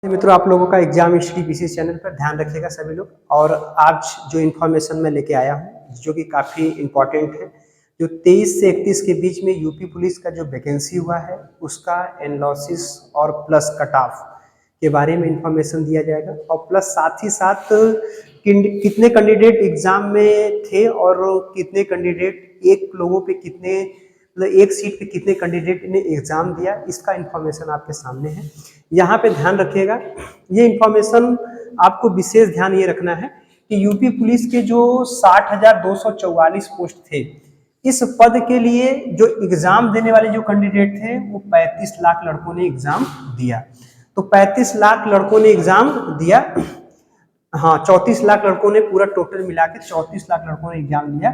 मित्रों, आप लोगों का एग्जाम हिस्ट्री पीसी चैनल पर ध्यान रखिएगा सभी लोग। और आज जो इन्फॉर्मेशन मैं लेके आया हूँ जो कि काफ़ी इम्पोर्टेंट है, जो 23 से 31 के बीच में यूपी पुलिस का जो वैकेंसी हुआ है उसका एनालिसिस और प्लस कट ऑफ के बारे में इंफॉर्मेशन दिया जाएगा। और प्लस साथ ही साथ कितने कैंडिडेट एग्जाम में थे और कितने कैंडिडेट एक लोगों पे कितने मतलब एक सीट पे कितने कैंडिडेट ने एग्जाम दिया, इसका इंफॉर्मेशन आपके सामने है। यहाँ पे ध्यान रखिएगा, ये इंफॉर्मेशन आपको विशेष ध्यान ये रखना है कि यूपी पुलिस के जो 60,244 पोस्ट थे, इस पद के लिए जो एग्जाम देने वाले जो कैंडिडेट थे वो 35 लाख लड़कों ने एग्जाम दिया। तो 35 लाख लड़कों ने एग्जाम दिया, हाँ 34 लाख लड़कों ने पूरा टोटल मिला के 34 लाख लड़कों ने एग्जाम दिया।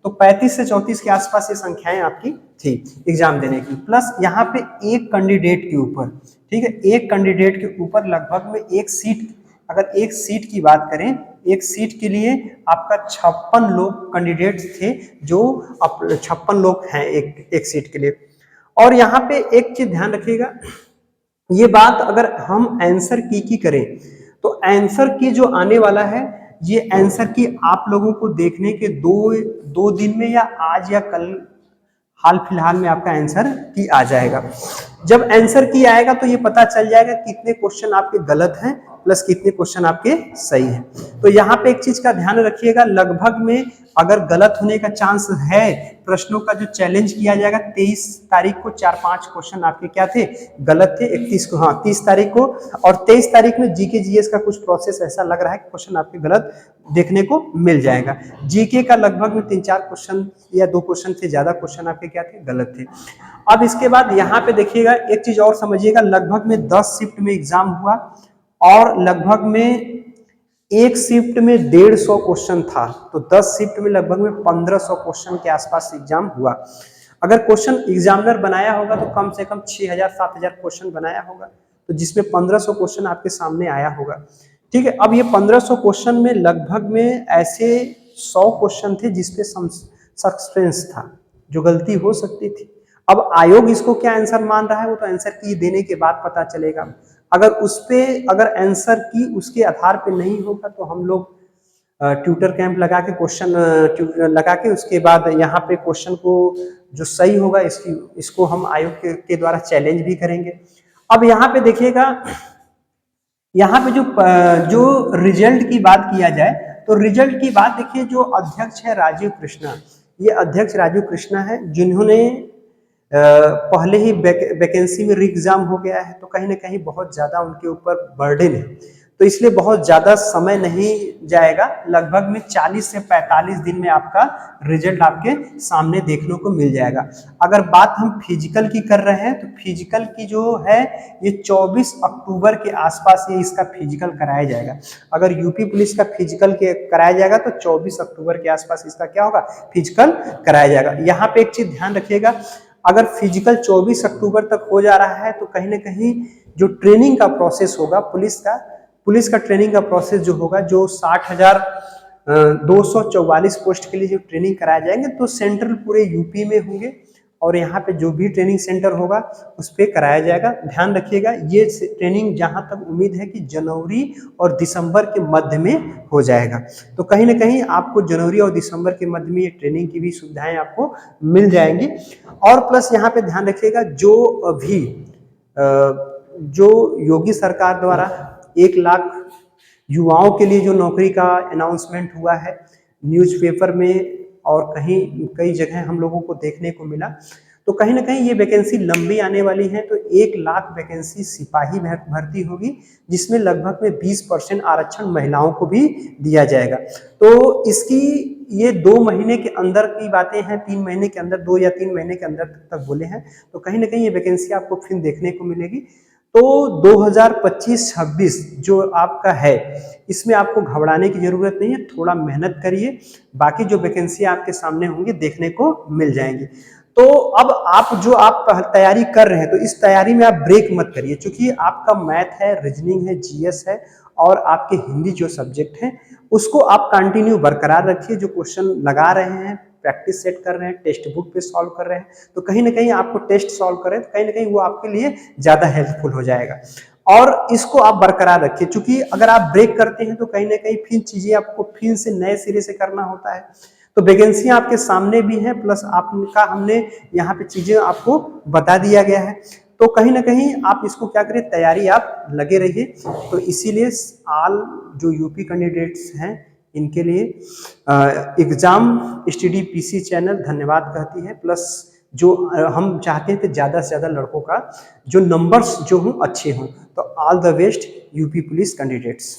तो 35 से 34 के आसपास ये संख्याएं आपकी थी एग्जाम देने की। प्लस यहाँ पे एक कैंडिडेट के ऊपर, ठीक है, एक कैंडिडेट के ऊपर लगभग में एक सीट, अगर एक सीट की बात करें, एक सीट के लिए आपका 56 लोग कैंडिडेट थे, जो 56 लोग हैं एक सीट के लिए। और यहाँ पे एक चीज ध्यान रखिएगा, ये बात अगर हम आंसर की करें तो आंसर की जो आने वाला है, ये आंसर की आप लोगों को देखने के दो दिन में या आज या कल हाल फिलहाल में आपका आंसर की आ जाएगा। जब आंसर की आएगा तो ये पता चल जाएगा कितने क्वेश्चन आपके गलत हैं प्लस कितने क्वेश्चन आपके सही हैं। तो यहाँ पे एक चीज का ध्यान रखिएगा, लगभग में अगर गलत होने का चांस है, प्रश्नों का जो चैलेंज किया जाएगा 23 तारीख को 4-5 क्वेश्चन आपके क्या थे, गलत थे। 31 को, हाँ 30 तारीख को, और 23 तारीख में जीके जीएस का कुछ प्रोसेस ऐसा लग रहा है कि क्वेश्चन आपके गलत देखने को मिल जाएगा। जीके का लगभग में 3-4 क्वेश्चन या 2 क्वेश्चन थे, ज्यादा क्वेश्चन आपके क्या थे, गलत थे। अब इसके बाद यहाँ पे देखिएगा, एक चीज और समझिएगा, लगभग में 10 शिफ्ट में एग्जाम हुआ और लगभग में एक शिफ्ट में 150 क्वेश्चन था। तो 10 शिफ्ट में लगभग में 1500 क्वेश्चन के आसपास एग्जाम हुआ। अगर क्वेश्चन एग्जामिनर बनाया होगा तो कम से कम 6000-7000 क्वेश्चन बनाया होगा, तो जिसमें 1500 क्वेश्चन आपके सामने आया होगा। ठीक है, अब ये 1500 क्वेश्चन में लगभग में ऐसे 100 क्वेश्चन थे जिसपे सस्पेंस था, जो गलती हो सकती थी। अब आयोग इसको क्या आंसर मान रहा है वो तो आंसर की देने के बाद पता चलेगा। अगर उस पे अगर आंसर की उसके आधार पे नहीं होगा तो हम लोग ट्यूटर कैंप लगा के क्वेश्चन लगा के उसके बाद यहाँ पे क्वेश्चन को जो सही होगा इसको हम आयोग के द्वारा चैलेंज भी करेंगे। अब यहाँ पे देखिएगा, यहाँ पे जो रिजल्ट की बात किया जाए तो रिजल्ट की बात देखिए, जो अध्यक्ष है राजीव कृष्णा, ये अध्यक्ष राजीव कृष्णा है, जिन्होंने पहले ही वैकेंसी में री एग्जाम हो गया है, तो कहीं ना कहीं बहुत ज्यादा उनके ऊपर बर्डन है, तो इसलिए बहुत ज्यादा समय नहीं जाएगा। लगभग में 40 से 45 दिन में आपका रिजल्ट आपके सामने देखने को मिल जाएगा। अगर बात हम फिजिकल की कर रहे हैं तो फिजिकल की जो है ये 24 अक्टूबर के आसपास ये इसका फिजिकल कराया जाएगा। अगर यूपी पुलिस का फिजिकल के कराया जाएगा तो 24 अक्टूबर के आसपास इसका क्या होगा, फिजिकल कराया जाएगा। यहाँ पे एक चीज ध्यान रखिएगा, अगर फिजिकल 24 अक्टूबर तक हो जा रहा है तो कहीं ना कहीं जो ट्रेनिंग का प्रोसेस होगा पुलिस का ट्रेनिंग का प्रोसेस जो होगा, जो 60,244 पोस्ट के लिए जो ट्रेनिंग कराए जाएंगे तो सेंट्रल पूरे यूपी में होंगे और यहाँ पे जो भी ट्रेनिंग सेंटर होगा उस पर कराया जाएगा। ध्यान रखिएगा, ये ट्रेनिंग जहाँ तक उम्मीद है कि जनवरी और दिसंबर के मध्य में हो जाएगा। तो कहीं ना कहीं आपको जनवरी और दिसंबर के मध्य में ये ट्रेनिंग की भी सुविधाएं आपको मिल जाएंगी। और प्लस यहाँ पे ध्यान रखिएगा, जो अभी जो योगी सरकार द्वारा 1 लाख युवाओं के लिए जो नौकरी का अनाउंसमेंट हुआ है न्यूज़पेपर में और कई जगह हम लोगों को देखने को मिला, तो कहीं ना कहीं ये वैकेंसी लंबी आने वाली है। तो 1 लाख वैकेंसी सिपाही भर्ती होगी, जिसमें लगभग में 20% आरक्षण महिलाओं को भी दिया जाएगा। तो इसकी ये 2 महीने के अंदर की बातें हैं, 3 महीने के अंदर, 2 या 3 महीने के अंदर तक बोले हैं। तो कहीं ना कहीं ये वैकेंसी आपको फिर देखने को मिलेगी। तो 2025-26 जो आपका है, इसमें आपको घबराने की जरूरत नहीं है, थोड़ा मेहनत करिए, बाकी जो वैकेंसी आपके सामने होंगी देखने को मिल जाएंगी। तो अब आप तैयारी कर रहे हैं तो इस तैयारी में आप ब्रेक मत करिए, क्योंकि आपका मैथ है, रीजनिंग है, जीएस है और आपके हिंदी जो सब्जेक्ट है उसको आप कंटिन्यू बरकरार रखिए। जो क्वेश्चन लगा रहे हैं, प्रैक्टिस सेट कर रहे हैं, टेक्स्ट बुक पे सॉल्व कर रहे हैं, तो कहीं ना कहीं आपको टेस्ट सॉल्व करें तो कहीं ना कहीं वो आपके लिए ज्यादा हेल्पफुल हो जाएगा। और इसको आप बरकरार रखिए, क्योंकि अगर आप ब्रेक करते हैं तो कहीं ना कहीं फिर चीजें आपको फिर से नए सिरे से करना होता है। तो वैकेंसी आपके सामने भी है, प्लस आपका हमने यहाँ पे चीजें आपको बता दिया गया है। तो कहीं ना कहीं आप इसको क्या करें, तैयारी आप लगे रहिए। तो इसीलिए आल जो यूपी कैंडिडेट्स हैं इनके लिए एग्जाम स्टडी पीसी चैनल धन्यवाद कहती है। प्लस जो हम चाहते हैं कि ज़्यादा से ज़्यादा लड़कों का जो नंबर्स जो हों अच्छे हों। तो all the best UP police candidates.